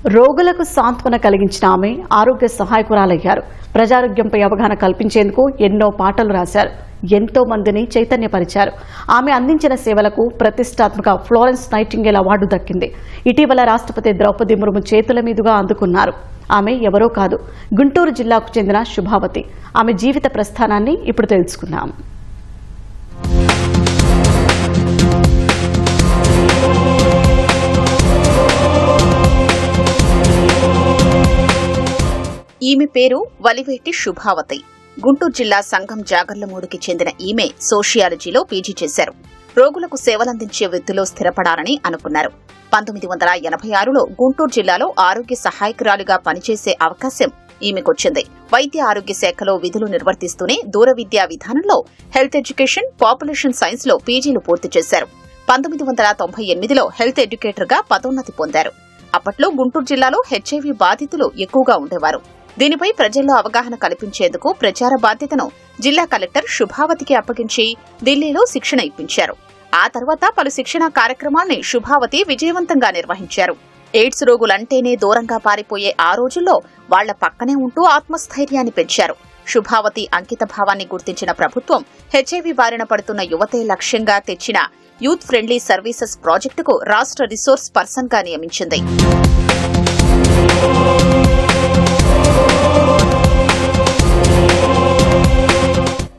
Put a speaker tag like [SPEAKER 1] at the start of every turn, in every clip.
[SPEAKER 1] రోగులకు సాంత్వన కలిగించిన ఆమె ఆరోగ్య సహాయకురాలయ్యారు. ప్రజారోగ్యంపై అవగాహన కల్పించేందుకు ఎన్నో పాటలు రాశారు. ఎంతో మందిని చైతన్యపరిచారు. ఆమె అందించిన సేవలకు ప్రతిష్టాత్మక ఫ్లోరెన్స్ నైటింగేల్ అవార్డు దక్కింది. ఇటీవల రాష్ట్రపతి ద్రౌపది ముర్ము చేతుల మీదుగా అందుకున్నారు. ఆమె ఎవరో కాదు, గుంటూరు జిల్లాకు చెందిన శుభావతి. ఆమె జీవిత ప్రస్థానాన్ని ఇప్పుడు తెలుసుకుందాం.
[SPEAKER 2] ఈమె పేరు వలివేటి శుభావతి. గుంటూరు జిల్లా సంఘం జాగర్లమూడికి చెందిన ఈమె సోషియాలజీలో పీజీ చేశారు. రోగులకు సేవలందించే వృత్తిలో స్థిరపడాలని అనుకున్నారు. 1986లో గుంటూరు జిల్లాలో ఆరోగ్య సహాయకురాలిగా పనిచేసే అవకాశం ఈమెకొచ్చింది. వైద్య ఆరోగ్య శాఖలో విధులు నిర్వర్తిస్తూనే దూర విద్యా విధానంలో హెల్త్ ఎడ్యుకేషన్, పాపులేషన్ సైన్స్ లో పీజీలు పూర్తి చేశారు. 1998లో హెల్త్ ఎడ్యుకేటర్ గా పదోన్నతి పొందారు. అప్పట్లో గుంటూరు జిల్లాలో హెచ్ఐవీ బాధితులు ఎక్కువగా ఉండేవారు. దీనిపై ప్రజల్లో అవగాహన కల్పించేందుకు ప్రచార బాధ్యతను జిల్లా కలెక్టర్ శుభావతికి అప్పగించి ఢిల్లీలో శిక్షణ ఇప్పించారు. ఆ తర్వాత పలు శిక్షణా కార్యక్రమాల్ని శుభావతి విజయవంతంగా నిర్వహించారు. ఎయిడ్స్ రోగులంటేనే దూరంగా పారిపోయే ఆ రోజుల్లో వాళ్ల పక్కనే ఉంటూ ఆత్మస్థైర్యాన్ని పెంచారు. శుభావతి అంకిత భావాన్ని గుర్తించిన ప్రభుత్వం హెచ్ఐవీ బారిన పడుతున్న యువతే లక్ష్యంగా తెచ్చిన యూత్ ఫ్రెండ్లీ సర్వీసెస్ ప్రాజెక్టుకు రాష్ట్ర రిసోర్స్ పర్సన్ గా నియమించింది.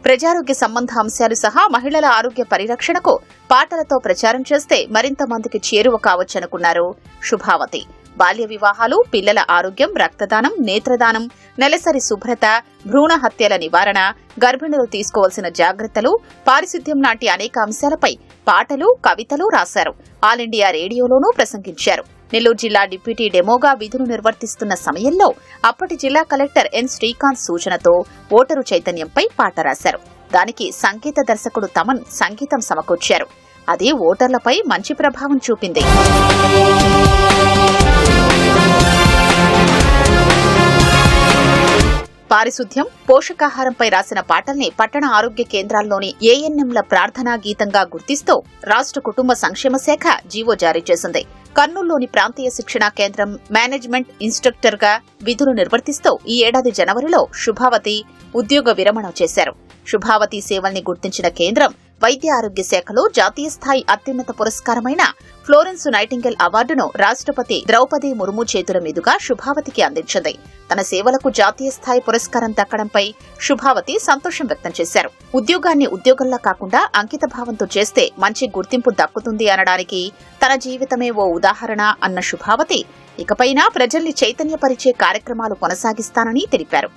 [SPEAKER 2] ప్రజారోగ్య సంబంధ అంశాలు సహా మహిళల ఆరోగ్య పరిరక్షణకు పాటలతో ప్రచారం చేస్తే మరింత మందికి చేరువ కావచ్చనుకున్నారు శుభావతి. బాల్య వివాహాలు, పిల్లల ఆరోగ్యం, రక్తదానం, నేత్రదానం, నెలసరి శుభ్రత, భ్రూణ హత్యల నివారణ, గర్భిణులు తీసుకోవాల్సిన జాగ్రత్తలు, పారిశుద్ధ్యం లాంటి అనేక అంశాలపై పాటలు, కవితలు రాశారు. ఆల్ ఇండియా రేడియోలోనూ ప్రసంగించారు. నెల్లూరు జిల్లా డిప్యూటీ డెమోగా విధులు నిర్వర్తిస్తున్న సమయంలో అప్పటి జిల్లా కలెక్టర్ ఎన్ శ్రీకాంత్ సూచనతో ఓటరు చైతన్యంపై పాట రాశారు. దానికి సంగీత దర్శకుడు తమన్ సంగీతం సమకూర్చారు. అది ఓటర్లపై మంచి ప్రభావం చూపింది. పారిశుద్ధ్యం, పోషకాహారంపై రాసిన పాటల్ని పట్టణ ఆరోగ్య కేంద్రాల్లోని ఏఎన్ఎంల ప్రార్థనా గీతంగా గుర్తిస్తూ రాష్ట్ర కుటుంబ సంక్షేమ శాఖ జీవో జారీ చేసింది. కర్నూలులోని ప్రాంతీయ శిక్షణా కేంద్రం మేనేజ్మెంట్ ఇన్స్ట్రక్టర్ గా విధులు నిర్వర్తిస్తూ ఈ ఏడాది జనవరిలో శుభావతి ఉద్యోగ విరమణ చేశారు. శుభావతి సేవల్ని గుర్తించిన కేంద్రం వైద్య ఆరోగ్య శాఖలో జాతీయ స్థాయి అత్యున్నత పురస్కారమైన ఫ్లోరెన్స్ నైటింగేల్ అవార్డును రాష్ట్రపతి ద్రౌపది ముర్ము చేతుల మీదుగా శుభావతికి అందించింది. తన సేవలకు జాతీయ స్థాయి పురస్కారం దక్కడంపై శుభావతి సంతోషం వ్యక్తం చేశారు. ఉద్యోగాన్ని ఉద్యోగంలా కాకుండా అంకిత భావంతో చేస్తే మంచి గుర్తింపు దక్కుతుంది అనడానికి తన జీవితమే ఓ ఉదాహరణ అన్న శుభావతి ఇకపైనా ప్రజల్ని చైతన్యపరిచే కార్యక్రమాలు కొనసాగిస్తానని తెలిపారు.